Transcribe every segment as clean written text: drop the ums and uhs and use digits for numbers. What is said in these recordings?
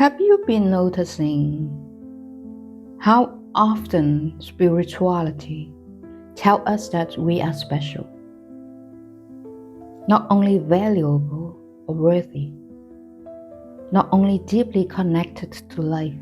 Have you been noticing how often spirituality tells us that we are special, not only valuable or worthy, not only deeply connected to life,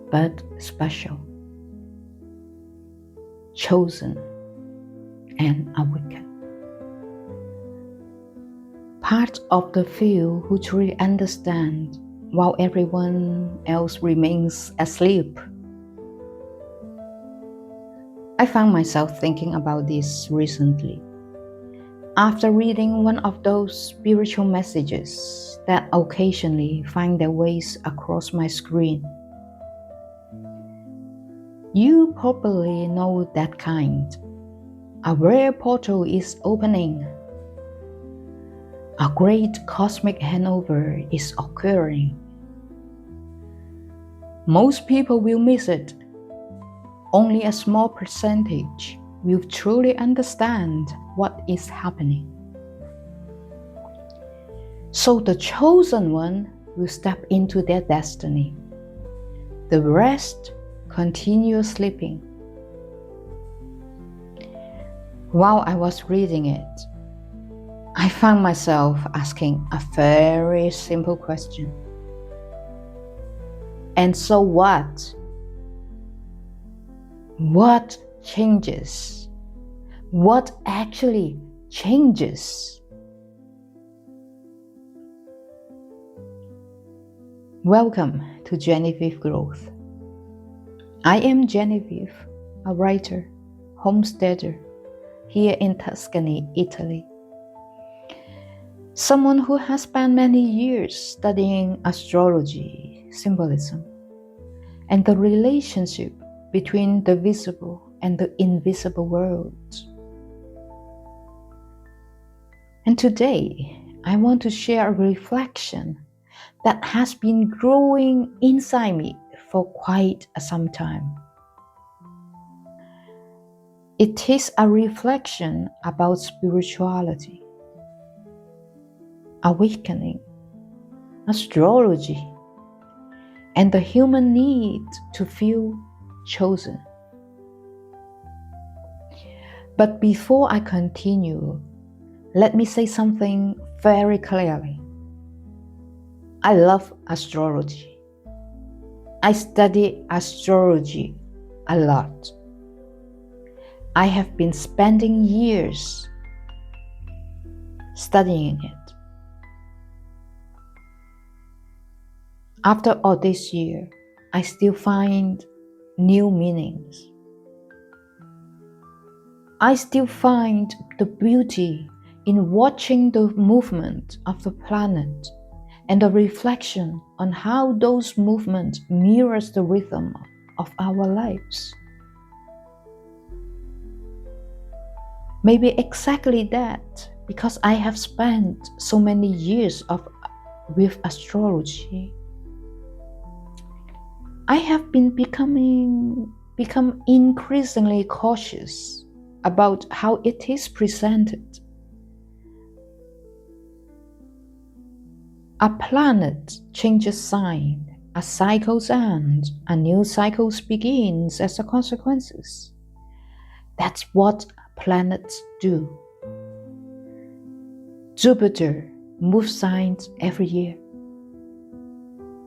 but special, chosen, and awaken? Part of the few who truly understand while everyone else remains asleep. I found myself thinking about this recently after reading one of those spiritual messages that occasionally find their ways across my screen. You probably know that kind. A rare portal is opening. A great cosmic handover is occurring. Most people will miss it. Only a small percentage will truly understand what is happening. So the chosen one will step into their destiny. The rest continue sleeping. While I was reading it, I found myself asking a very simple question. And so what? What changes? What actually changes? Welcome to Genevieve Growth. I am Genevieve, a writer, homesteader, here in Tuscany, Italy. Someone who has spent many years studying astrology, symbolism, and the relationship between the visible and the invisible worlds. And today, I want to share a reflection that has been growing inside me for quite some time. It is a reflection about spirituality, awakening, astrology, and the human need to feel chosen. But before I continue, let me say something very clearly. I love astrology. I study astrology a lot. I have been spending years studying it. After all this year, I still find new meanings. I still find the beauty in watching the movement of the planet and the reflection on how those movements mirrors the rhythm of our lives. Maybe exactly that, because I have spent so many years with astrology. I have become increasingly cautious about how it is presented. A planet changes sign, a cycle's end, a new cycle begins as a consequence. That's what planets do. Jupiter moves signs every year.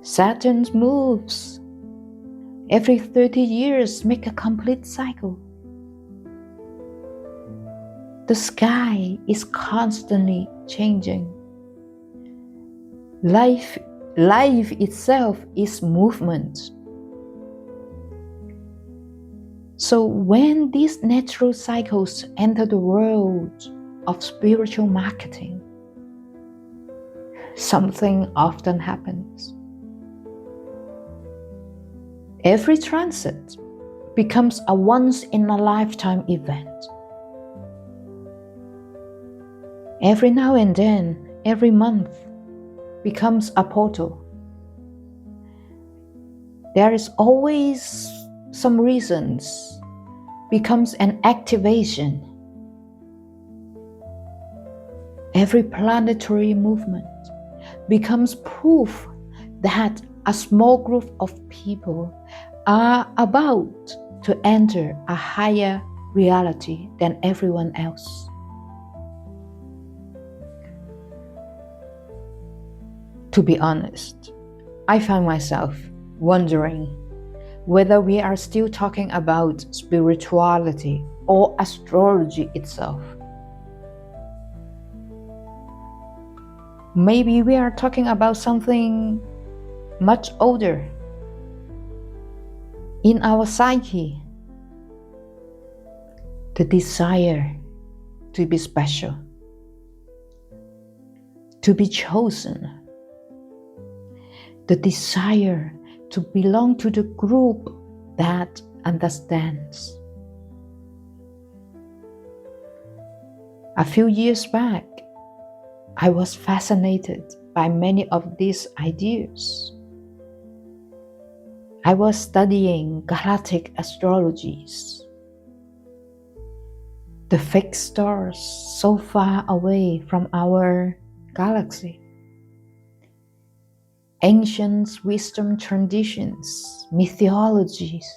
Saturn moves every 30 years, make a complete cycle. The sky is constantly changing. Life itself is movement. So when these natural cycles enter the world of spiritual marketing, something often happens. Every transit becomes a once-in-a-lifetime event. Every now and then, every month, becomes a portal. There is always some reasons, becomes an activation. Every planetary movement becomes proof that a small group of people are about to enter a higher reality than everyone else. To be honest, I find myself wondering whether we are still talking about spirituality or astrology itself. Maybe we are talking about something much older in our psyche, the desire to be special, to be chosen, the desire to belong to the group that understands. A few years back, I was fascinated by many of these ideas. I was studying galactic astrologies, the fixed stars so far away from our galaxy, ancient wisdom traditions, mythologies,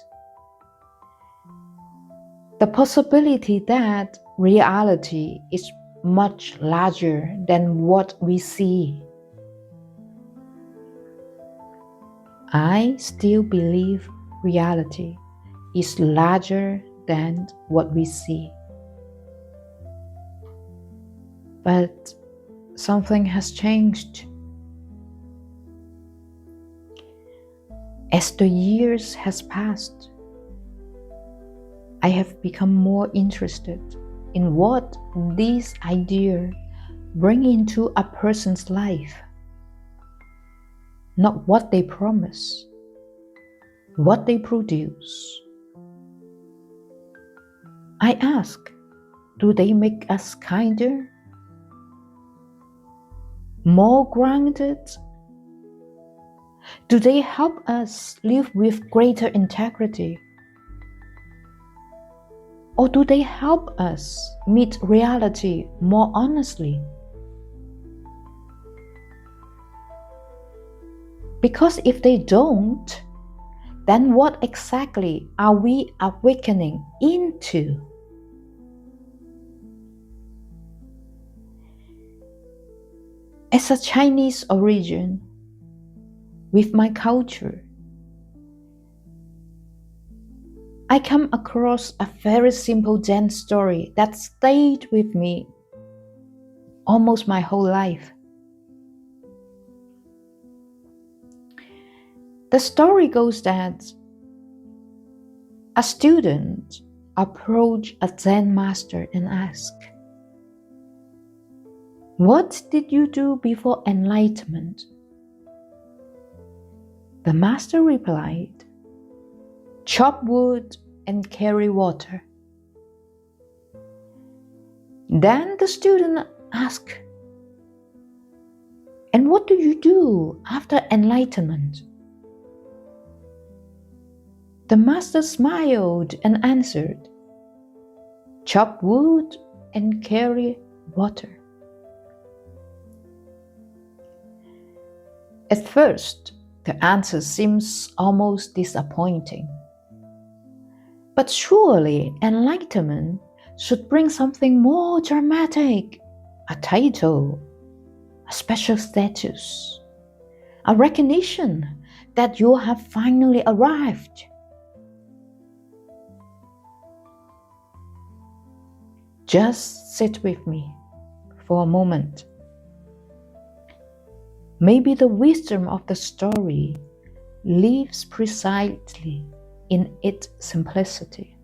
the possibility that reality is much larger than what we see. I still believe reality is larger than what we see. But something has changed. As the years has passed, I have become more interested in what these ideas bring into a person's life. Not what they promise, what they produce. I ask, do they make us kinder, more grounded? Do they help us live with greater integrity? Or do they help us meet reality more honestly? Because if they don't, then what exactly are we awakening into? As a Chinese origin, with my culture, I come across a very simple Zen story that stayed with me almost my whole life. The story goes that a student approached a Zen master and asked, "What did you do before enlightenment?" The master replied, "Chop wood and carry water." Then the student asked, "And what do you do after enlightenment?" The master smiled and answered, "Chop wood and carry water." At first, the answer seems almost disappointing. But surely enlightenment should bring something more dramatic, a title, a special status, a recognition that you have finally arrived. Just sit with me for a moment. Maybe the wisdom of the story lives precisely in its simplicity.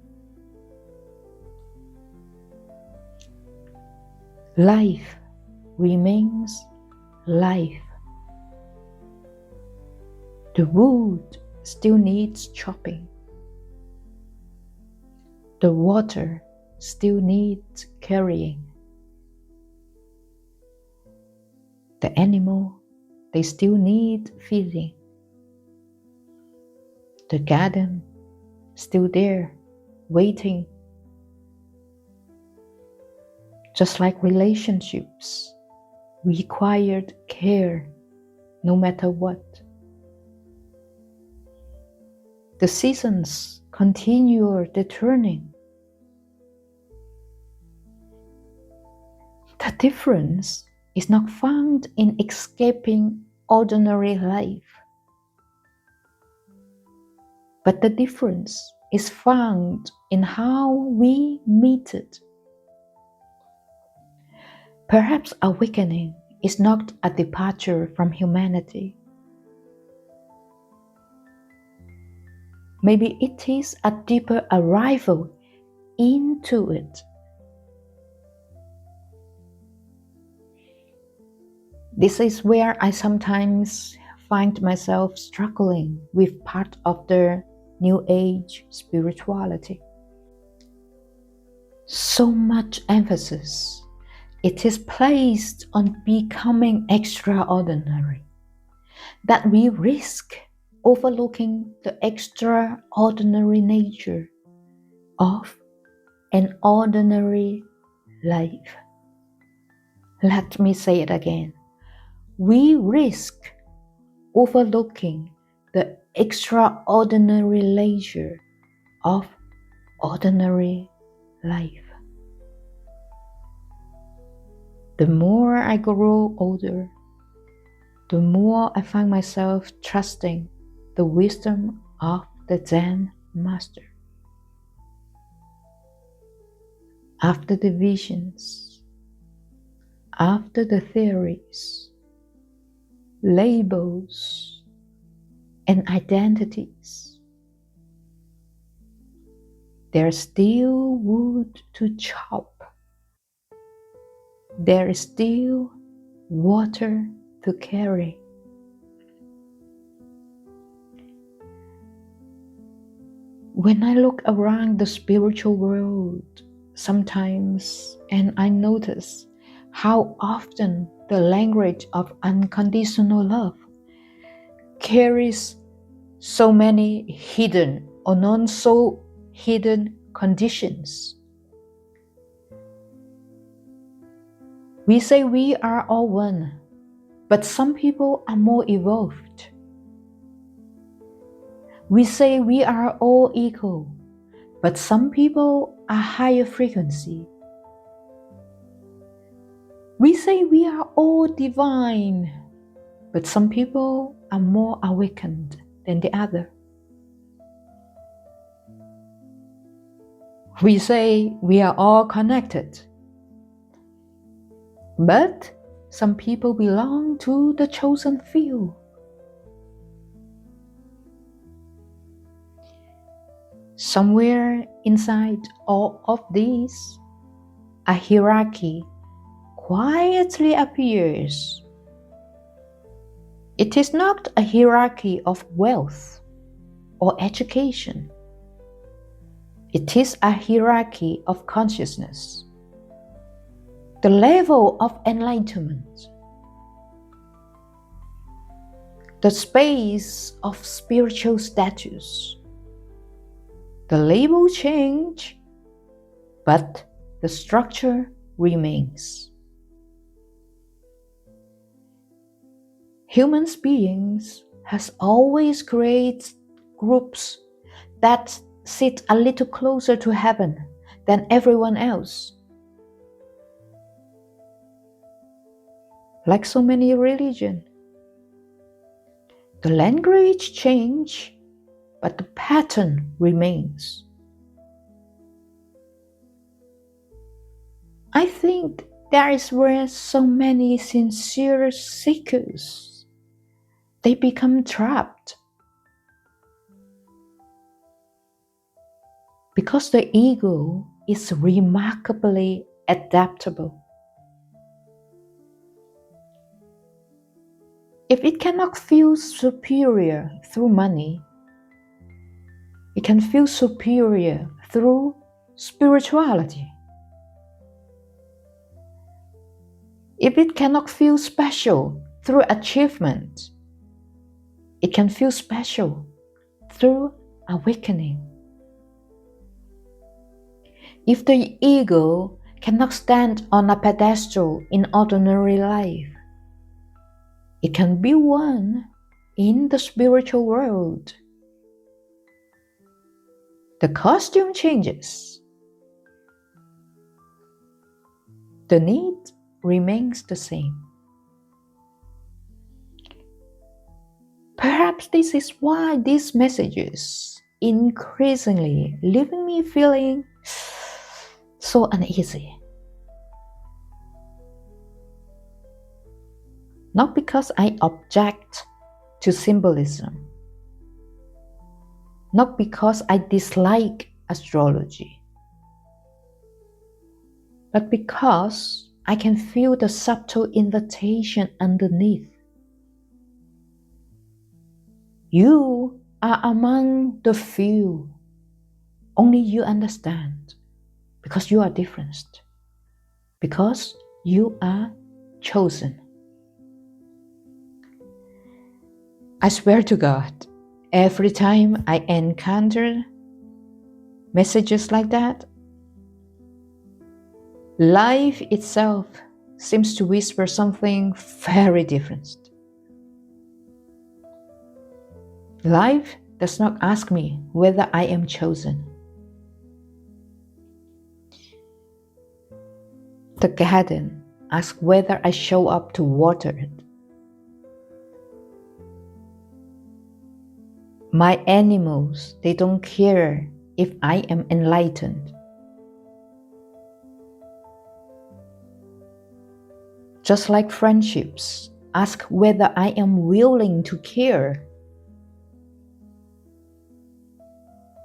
Life remains life. The wood still needs chopping. The water still needs carrying. The animal, they still need feeding. The garden, still there, waiting. Just like relationships, required care no matter what. The seasons continue the turning. The difference is not found in escaping ordinary life, but the difference is found in how we meet it. Perhaps awakening is not a departure from humanity. Maybe it is a deeper arrival into it. This is where I sometimes find myself struggling with part of the New Age spirituality. So much emphasis it is placed on becoming extraordinary that we risk overlooking the extraordinary nature of an ordinary life. Let me say it again. We risk overlooking the extraordinary nature of ordinary life. The more I grow older, the more I find myself trusting the wisdom of the Zen master. After the visions, after the theories, labels, and identities, there's still wood to chop. There is still water to carry. When I look around the spiritual world sometimes, and I notice how often the language of unconditional love carries so many hidden or non-so-hidden conditions. We say we are all one, but some people are more evolved. We say we are all equal, but some people are higher frequency. We say we are all divine, but some people are more awakened than the other. We say we are all connected, but some people belong to the chosen few. Somewhere inside all of these, a hierarchy quietly appears. It is not a hierarchy of wealth or education. It is a hierarchy of consciousness. The level of enlightenment, the space of spiritual status. The label change, but the structure remains. Human beings has always created groups that sit a little closer to heaven than everyone else. Like so many religions, the language change, but the pattern remains. I think that is where so many sincere seekers, they become trapped. Because the ego is remarkably adaptable. If it cannot feel superior through money, it can feel superior through spirituality. If it cannot feel special through achievement, it can feel special through awakening. If the ego cannot stand on a pedestal in ordinary life, it can be one in the spiritual world. The costume changes. The need remains the same. Perhaps this is why these messages increasingly leaving me feeling so uneasy. Not because I object to symbolism, not because I dislike astrology, but because I can feel the subtle invitation underneath. You are among the few. Only you understand, because you are different, because you are chosen. I swear to God, every time I encounter messages like that, life itself seems to whisper something very different. Life does not ask me whether I am chosen. The garden asks whether I show up to water it. My animals, they don't care if I am enlightened. Just like friendships ask whether I am willing to care.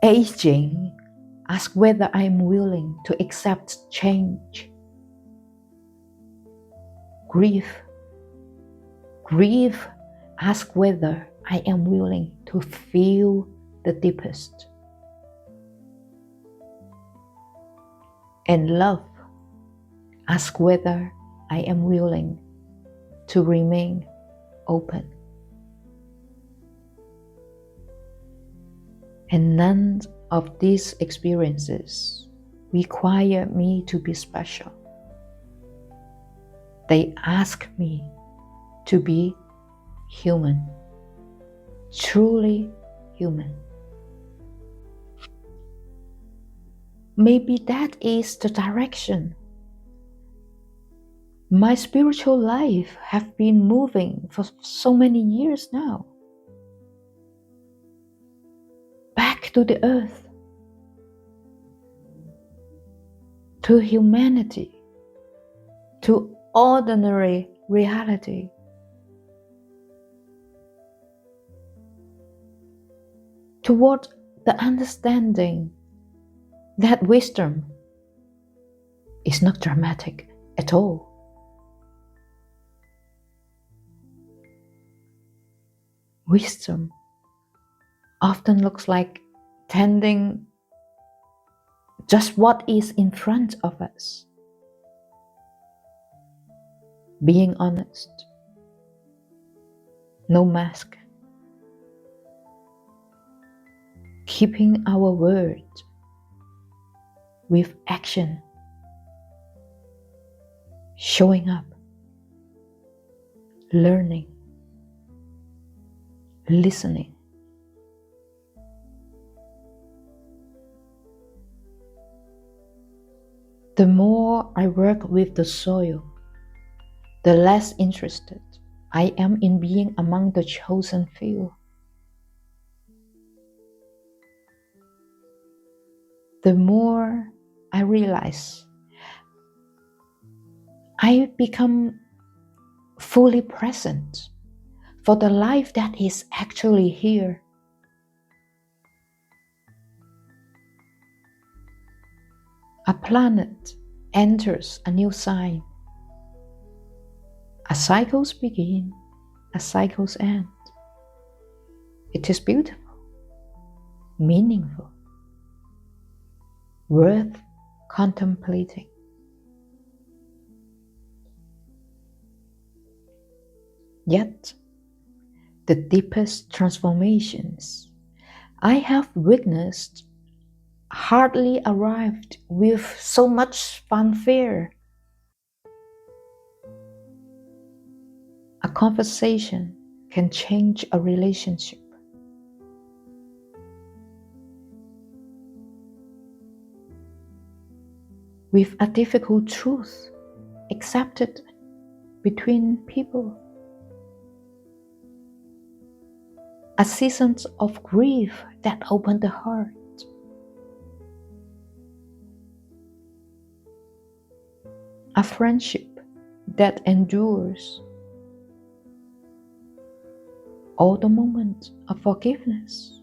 Aging asks whether I am willing to accept change. Grief asks whether I am willing to feel the deepest. And love asks whether I am willing to remain open. And none of these experiences require me to be special. They ask me to be human, truly human. Maybe that is the direction my spiritual life has been moving for so many years now. Back to the earth, to humanity, to ordinary reality. Toward the understanding that wisdom is not dramatic at all. Wisdom often looks like tending just what is in front of us. Being honest, no mask. Keeping our word with action. Showing up. Learning. Listening. The more I work with the soil, the less interested I am in being among the chosen few. The more I realize I become fully present for the life that is actually here. A planet enters a new sign. A cycles begin, a cycles end. It is beautiful, meaningful, worth contemplating. Yet, the deepest transformations I have witnessed hardly arrived with so much fanfare. A conversation can change a relationship. with a difficult truth accepted between people, a season of grief that opened the heart, a friendship that endures, or the moment of forgiveness.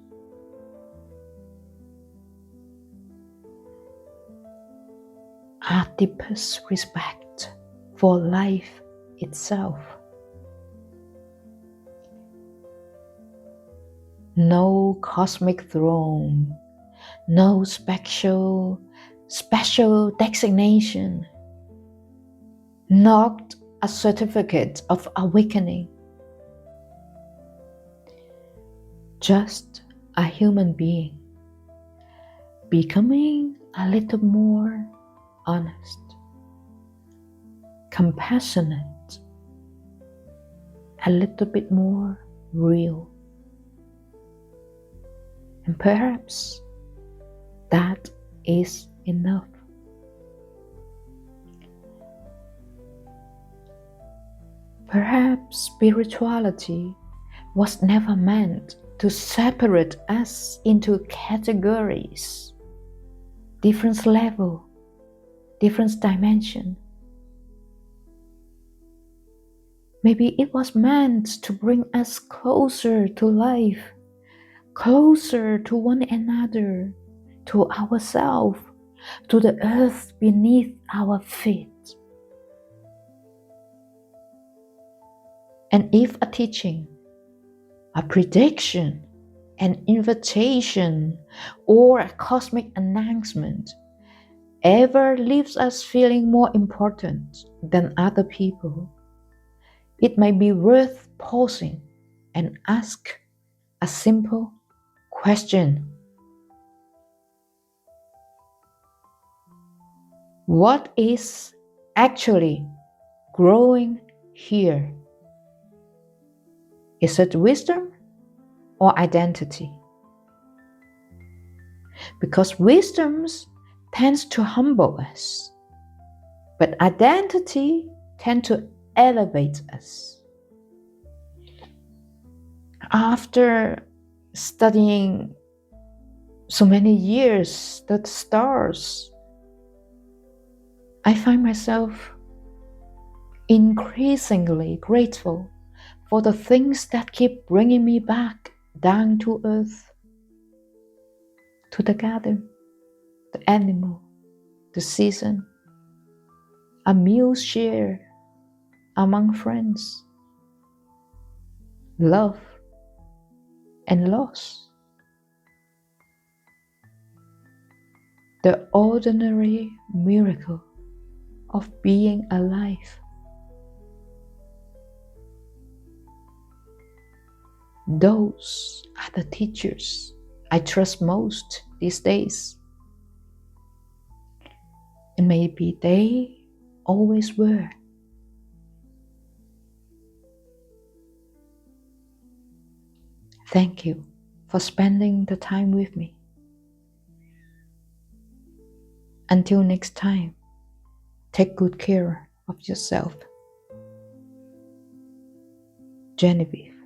Our deepest respect for life itself. No cosmic throne, no special designation, not a certificate of awakening, just a human being becoming a little more honest, compassionate, a little bit more real. And perhaps that is enough. Perhaps spirituality was never meant to separate us into categories, different level, different dimension. Maybe it was meant to bring us closer to life, closer to one another, to ourselves, to the earth beneath our feet. And if a teaching, a prediction, an invitation, or a cosmic announcement ever leaves us feeling more important than other people, it may be worth pausing and ask a simple question. What is actually growing here? Is it wisdom or identity? Because wisdom tends to humble us, but identity tends to elevate us. After studying so many years the stars, I find myself increasingly grateful for the things that keep bringing me back down to earth, to the garden, the animal, the season, a meal shared among friends, love and loss, the ordinary miracle of being alive. Those are the teachers I trust most these days. And maybe they always were. Thank you for spending the time with me. Until next time, take good care of yourself. Genevieve.